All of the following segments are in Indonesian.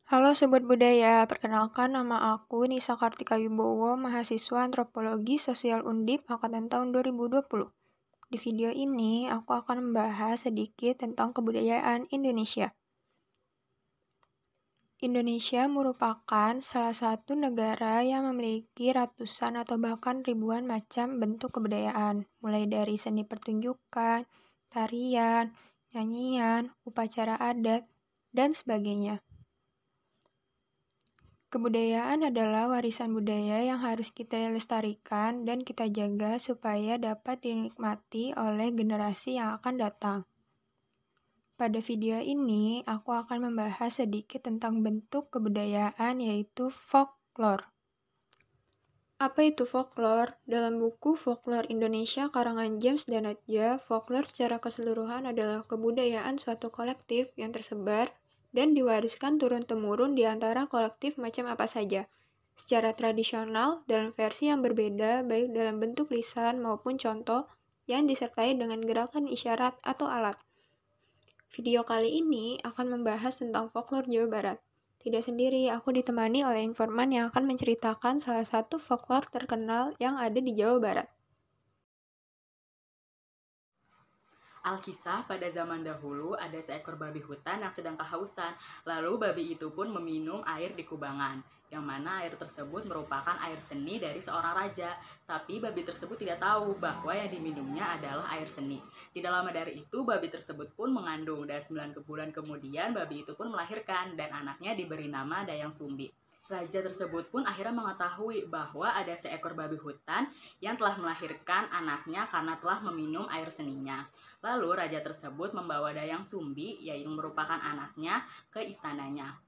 Halo Sobat Budaya, perkenalkan nama aku Nisa Kartika Wibowo, mahasiswa Antropologi Sosial Undip angkatan tahun 2020. Di video ini, aku akan membahas sedikit tentang kebudayaan Indonesia. Indonesia merupakan salah satu negara yang memiliki ratusan atau bahkan ribuan macam bentuk kebudayaan, mulai dari seni pertunjukan, tarian, nyanyian, upacara adat, dan sebagainya. Kebudayaan adalah warisan budaya yang harus kita lestarikan dan kita jaga supaya dapat dinikmati oleh generasi yang akan datang. Pada video ini, aku akan membahas sedikit tentang bentuk kebudayaan yaitu folklore. Apa itu folklore? Dalam buku Folklore Indonesia karangan James Danatja, folklore secara keseluruhan adalah kebudayaan suatu kolektif yang tersebar dan diwariskan turun-temurun di antara kolektif macam apa saja, secara tradisional dalam versi yang berbeda baik dalam bentuk lisan maupun contoh yang disertai dengan gerakan isyarat atau alat. Video kali ini akan membahas tentang folklore Jawa Barat. Tidak sendiri, aku ditemani oleh informan yang akan menceritakan salah satu folklore terkenal yang ada di Jawa Barat. Alkisah, pada zaman dahulu ada seekor babi hutan yang sedang kehausan. Lalu babi itu pun meminum air di kubangan, yang mana air tersebut merupakan air seni dari seorang raja. Tapi babi tersebut tidak tahu bahwa yang diminumnya adalah air seni. Tidak lama dari itu, babi tersebut pun mengandung, dan 9 bulan kemudian babi itu pun melahirkan, dan anaknya diberi nama Dayang Sumbi. Raja tersebut pun akhirnya mengetahui bahwa ada seekor babi hutan yang telah melahirkan anaknya karena telah meminum air seninya. Lalu raja tersebut membawa Dayang Sumbi, yang merupakan anaknya, ke istananya.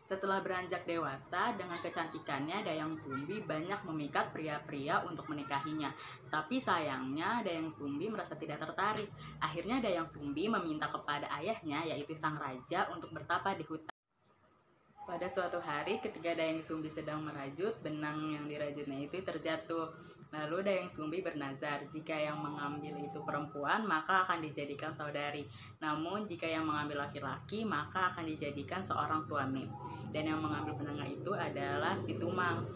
Setelah beranjak dewasa, dengan kecantikannya Dayang Sumbi banyak memikat pria-pria untuk menikahinya. Tapi sayangnya Dayang Sumbi merasa tidak tertarik. Akhirnya Dayang Sumbi meminta kepada ayahnya, yaitu sang raja, untuk bertapa di hutan. Pada suatu hari ketika Dayang Sumbi sedang merajut, benang yang dirajutnya itu terjatuh. Lalu Dayang Sumbi bernazar, jika yang mengambil itu perempuan, maka akan dijadikan saudari. Namun jika yang mengambil laki-laki, maka akan dijadikan seorang suami. Dan yang mengambil benangnya itu adalah si Tumang.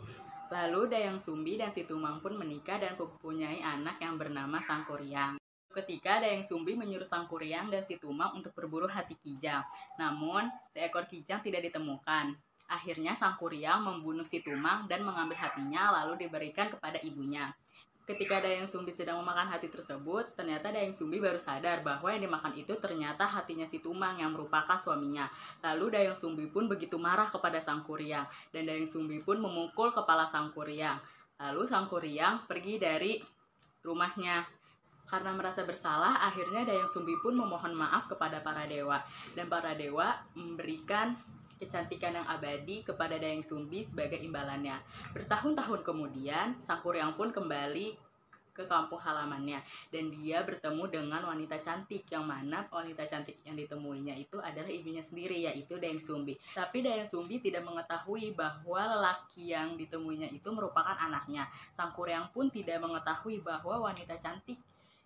Lalu Dayang Sumbi dan si Tumang pun menikah dan mempunyai anak yang bernama Sangkuriang. Ketika Dayang Sumbi menyuruh Sangkuriang dan si Tumang untuk berburu hati kijang. Namun, seekor kijang tidak ditemukan. Akhirnya Sangkuriang membunuh si Tumang dan mengambil hatinya lalu diberikan kepada ibunya. Ketika Dayang Sumbi sedang memakan hati tersebut, ternyata Dayang Sumbi baru sadar bahwa yang dimakan itu ternyata hatinya si Tumang yang merupakan suaminya. Lalu Dayang Sumbi pun begitu marah kepada Sangkuriang, dan Dayang Sumbi pun memukul kepala Sangkuriang. Lalu Sangkuriang pergi dari rumahnya. Karena merasa bersalah, akhirnya Dayang Sumbi pun memohon maaf kepada para dewa. Dan para dewa memberikan kecantikan yang abadi kepada Dayang Sumbi sebagai imbalannya. Bertahun-tahun kemudian, Sangkuriang pun kembali ke kampung halamannya. Dan dia bertemu dengan wanita cantik, yang mana wanita cantik yang ditemuinya itu adalah ibunya sendiri, yaitu Dayang Sumbi. Tapi Dayang Sumbi tidak mengetahui bahwa lelaki yang ditemuinya itu merupakan anaknya. Sangkuriang pun tidak mengetahui bahwa wanita cantik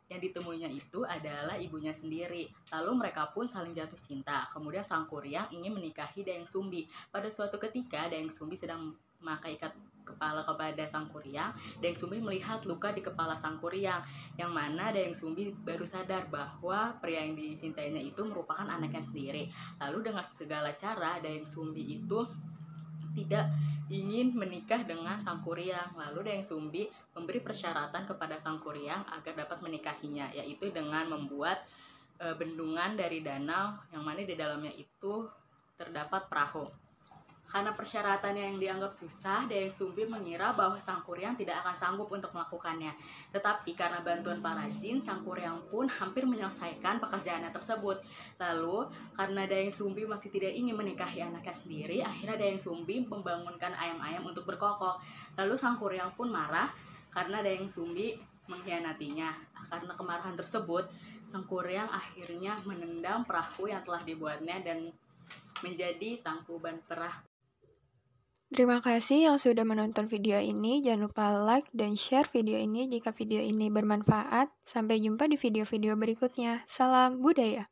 yang ditemuinya itu adalah ibunya sendiri. Lalu mereka pun saling jatuh cinta. Kemudian Sangkuriang ingin menikahi Dayang Sumbi. Pada suatu ketika Dayang Sumbi sedang memakai ikat kepala kepada Sangkuriang, Dayang Sumbi melihat luka di kepala Sangkuriang, yang mana Dayang Sumbi baru sadar bahwa pria yang dicintainya itu merupakan anaknya sendiri. Lalu dengan segala cara Dayang Sumbi itu tidak ingin menikah dengan Sangkuriang. Lalu Dayang Sumbi memberi persyaratan kepada Sangkuriang agar dapat menikahinya, yaitu dengan membuat bendungan dari danau yang mana di dalamnya itu terdapat perahu. Karena persyaratannya yang dianggap susah, Dayang Sumbi mengira bahwa Sangkuriang tidak akan sanggup untuk melakukannya. Tetapi karena bantuan para jin, Sangkuriang pun hampir menyelesaikan pekerjaannya tersebut. Lalu, karena Dayang Sumbi masih tidak ingin menikahi anaknya sendiri, akhirnya Dayang Sumbi membangunkan ayam-ayam untuk berkokok. Lalu Sangkuriang pun marah karena Dayang Sumbi mengkhianatinya. Karena kemarahan tersebut, Sangkuriang akhirnya menendang perahu yang telah dibuatnya dan menjadi tangkuban perah. Terima kasih yang sudah menonton video ini. Jangan lupa like dan share video ini jika video ini bermanfaat. Sampai jumpa di video-video berikutnya. Salam budaya!